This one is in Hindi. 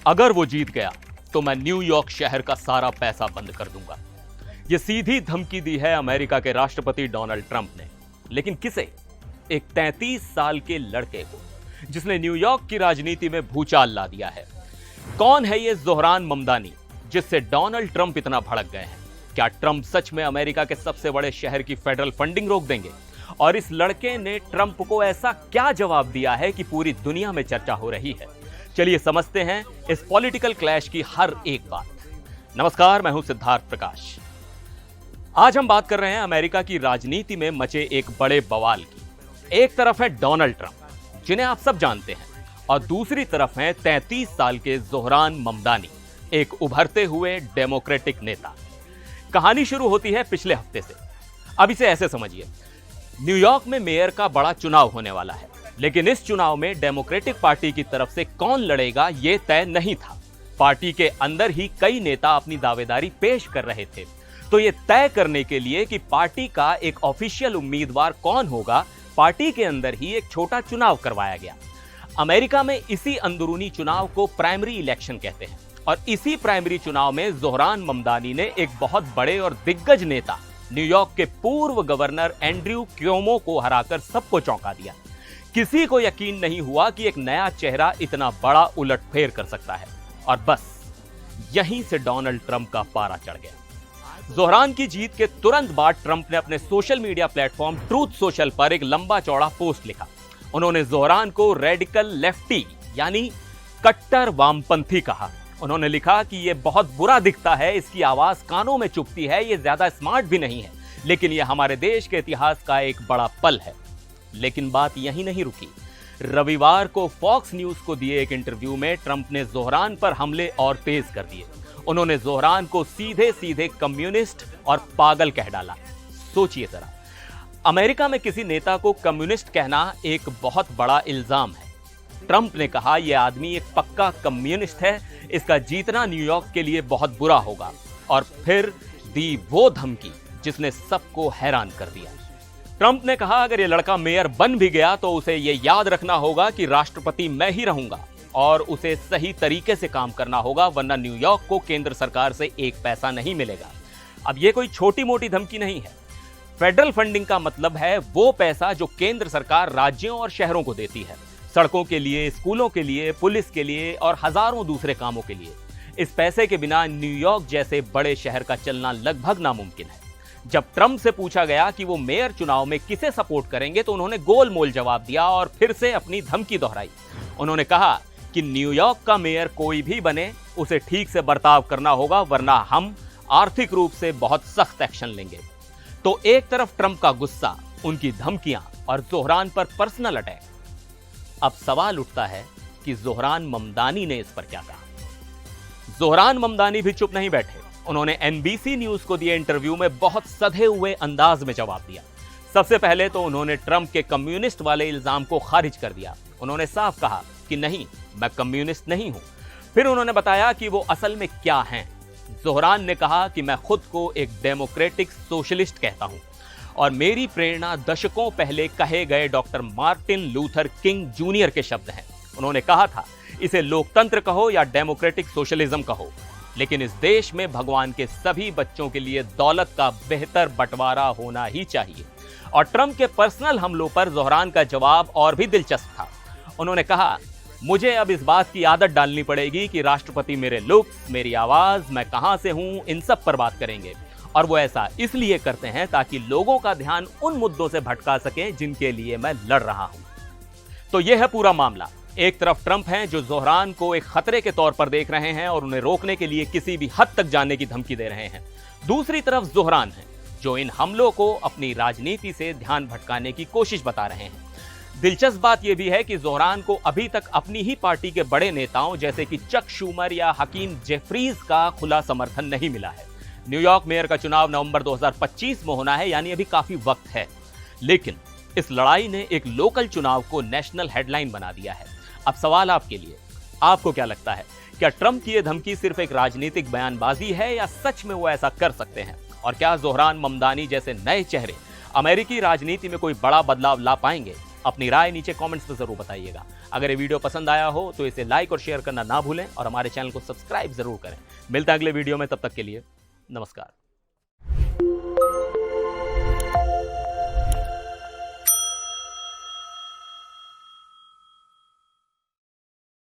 अगर वो जीत गया तो मैं न्यूयॉर्क शहर का सारा पैसा बंद कर दूंगा। ये सीधी धमकी दी है अमेरिका के राष्ट्रपति डोनाल्ड ट्रंप ने। लेकिन किसे? एक 33 साल के लड़के को, जिसने न्यूयॉर्क की राजनीति में भूचाल ला दिया है। कौन है ये ज़ोहरान ममदानी, जिससे डोनाल्ड ट्रंप इतना भड़क गए हैं? क्या ट्रंप सच में अमेरिका के सबसे बड़े शहर की फेडरल फंडिंग रोक देंगे? और इस लड़के ने ट्रंप को ऐसा क्या जवाब दिया है कि पूरी दुनिया में चर्चा हो रही है? चलिए समझते हैं इस पॉलिटिकल क्लैश की हर एक बात। नमस्कार, मैं हूं सिद्धार्थ प्रकाश। आज हम बात कर रहे हैं अमेरिका की राजनीति में मचे एक बड़े बवाल की। एक तरफ है डोनाल्ड ट्रंप, जिन्हें आप सब जानते हैं, और दूसरी तरफ है 33 साल के ज़ोहरान ममदानी, एक उभरते हुए डेमोक्रेटिक नेता। कहानी शुरू होती है पिछले हफ्ते से। अब इसे ऐसे समझिए, न्यूयॉर्क में मेयर का बड़ा चुनाव होने वाला है, लेकिन इस चुनाव में डेमोक्रेटिक पार्टी की तरफ से कौन लड़ेगा ये तय नहीं था। पार्टी के अंदर ही कई नेता अपनी दावेदारी पेश कर रहे थे। तो ये तय करने के लिए कि पार्टी का एक ऑफिशियल उम्मीदवार कौन होगा, पार्टी के अंदर ही एक छोटा चुनाव करवाया गया। अमेरिका में इसी अंदरूनी चुनाव को प्राइमरी इलेक्शन कहते हैं, और इसी प्राइमरी चुनाव में ज़ोहरान ममदानी ने एक बहुत बड़े और दिग्गज नेता, न्यूयॉर्क के पूर्व गवर्नर एंड्रयू क्योमो को हराकर सबको चौंका दिया। किसी को यकीन नहीं हुआ कि एक नया चेहरा इतना बड़ा उलटफेर कर सकता है। और बस यहीं से डोनाल्ड ट्रंप का पारा चढ़ गया। ज़ोहरान की जीत के तुरंत बाद ट्रंप ने अपने social media platform truth social पर एक लंबा चौड़ा पोस्ट लिखा। उन्होंने ज़ोहरान को रेडिकल लेफ्टी यानी कट्टर वामपंथी कहा। उन्होंने लिखा कि यह बहुत बुरा दिखता है, इसकी आवाज कानों में चुभती है, यह ज्यादा स्मार्ट भी नहीं है, लेकिन यह हमारे देश के इतिहास का एक बड़ा पल है। लेकिन बात यहीं नहीं रुकी। रविवार को फॉक्स न्यूज को दिए एक इंटरव्यू में ट्रंप ने ज़ोहरान पर हमले और तेज कर दिए। उन्होंने ज़ोहरान को सीधे सीधे कम्युनिस्ट और पागल कह डाला। सोचिए जरा, अमेरिका में किसी नेता को कम्युनिस्ट कहना एक बहुत बड़ा इल्जाम है। ट्रंप ने कहा यह आदमी एक पक्का कम्युनिस्ट है, इसका जीतना न्यूयॉर्क के लिए बहुत बुरा होगा। और फिर दी वो धमकी जिसने सबको हैरान कर दिया। ट्रंप ने कहा अगर ये लड़का मेयर बन भी गया तो उसे ये याद रखना होगा कि राष्ट्रपति मैं ही रहूंगा, और उसे सही तरीके से काम करना होगा, वरना न्यूयॉर्क को केंद्र सरकार से एक पैसा नहीं मिलेगा। अब ये कोई छोटी मोटी धमकी नहीं है। फेडरल फंडिंग का मतलब है वो पैसा जो केंद्र सरकार राज्यों और शहरों को देती है, सड़कों के लिए, स्कूलों के लिए, पुलिस के लिए और हजारों दूसरे कामों के लिए। इस पैसे के बिना न्यूयॉर्क जैसे बड़े शहर का चलना लगभग नामुमकिन है। जब ट्रंप से पूछा गया कि वो मेयर चुनाव में किसे सपोर्ट करेंगे तो उन्होंने गोलमोल जवाब दिया और फिर से अपनी धमकी दोहराई। उन्होंने कहा कि न्यूयॉर्क का मेयर कोई भी बने, उसे ठीक से बर्ताव करना होगा, वरना हम आर्थिक रूप से बहुत सख्त एक्शन लेंगे। तो एक तरफ ट्रंप का गुस्सा, उनकी धमकियां और ज़ोहरान पर पर्सनल अटैक। अब सवाल उठता है कि ज़ोहरान ममदानी ने इस पर क्या कहा। ज़ोहरान ममदानी भी चुप नहीं बैठे। उन्होंने एनबीसी न्यूज को दिए इंटरव्यू में बहुत सधे हुए अंदाज में जवाब दिया। सबसे पहले तो उन्होंने ट्रंप के कम्युनिस्ट वाले इल्जाम को खारिज कर दिया। उन्होंने साफ कहा कि नहीं, मैं कम्युनिस्ट नहीं हूं। फिर उन्होंने बताया कि वो असल में क्या हैं। ज़ोहरान ने कहा कि मैं खुद को एक डेमोक्रेटिक सोशलिस्ट कहता हूं, और मेरी प्रेरणा दशकों पहले कहे गए doctor Martin Luther king junior के शब्द हैं। उन्होंने कहा था इसे लोकतंत्र कहो या डेमोक्रेटिक सोशलिज्म कहो, लेकिन इस देश में भगवान के सभी बच्चों के लिए दौलत का बेहतर बंटवारा होना ही चाहिए। और ट्रंप के पर्सनल हमलों पर ज़ोहरान का जवाब और भी दिलचस्प था। उन्होंने कहा मुझे अब इस बात की आदत डालनी पड़ेगी कि राष्ट्रपति मेरे लुक्स, मेरी आवाज, मैं कहां से हूं, इन सब पर बात करेंगे, और वो ऐसा इसलिए करते हैं ताकि लोगों का ध्यान उन मुद्दों से भटका सके जिनके लिए मैं लड़ रहा हूं। तो यह है पूरा मामला। एक तरफ ट्रंप हैं जो ज़ोहरान को एक खतरे के तौर पर देख रहे हैं और उन्हें रोकने के लिए किसी भी हद तक जाने की धमकी दे रहे हैं। दूसरी तरफ ज़ोहरान हैं जो इन हमलों को अपनी राजनीति से ध्यान भटकाने की कोशिश बता रहे हैं। दिलचस्प बात यह भी है कि ज़ोहरान को अभी तक अपनी ही पार्टी के बड़े नेताओं जैसे कि चक शूमर या हकीम जेफरीज का खुला समर्थन नहीं मिला है। न्यूयॉर्क मेयर का चुनाव नवंबर 2025 में होना है, यानी अभी काफी वक्त है। लेकिन इस लड़ाई ने एक लोकल चुनाव को नेशनल हेडलाइन बना दिया है। अब सवाल आपके लिए, आपको क्या लगता है, क्या ट्रंप की यह धमकी सिर्फ एक राजनीतिक बयानबाजी है या सच में वो ऐसा कर सकते हैं? और क्या ज़ोहरान ममदानी जैसे नए चेहरे अमेरिकी राजनीति में कोई बड़ा बदलाव ला पाएंगे? अपनी राय नीचे कमेंट्स में जरूर बताइएगा। अगर ये वीडियो पसंद आया हो तो इसे लाइक और शेयर करना ना भूलें और हमारे चैनल को सब्सक्राइब जरूर करें। मिलते हैं अगले वीडियो में, तब तक के लिए नमस्कार।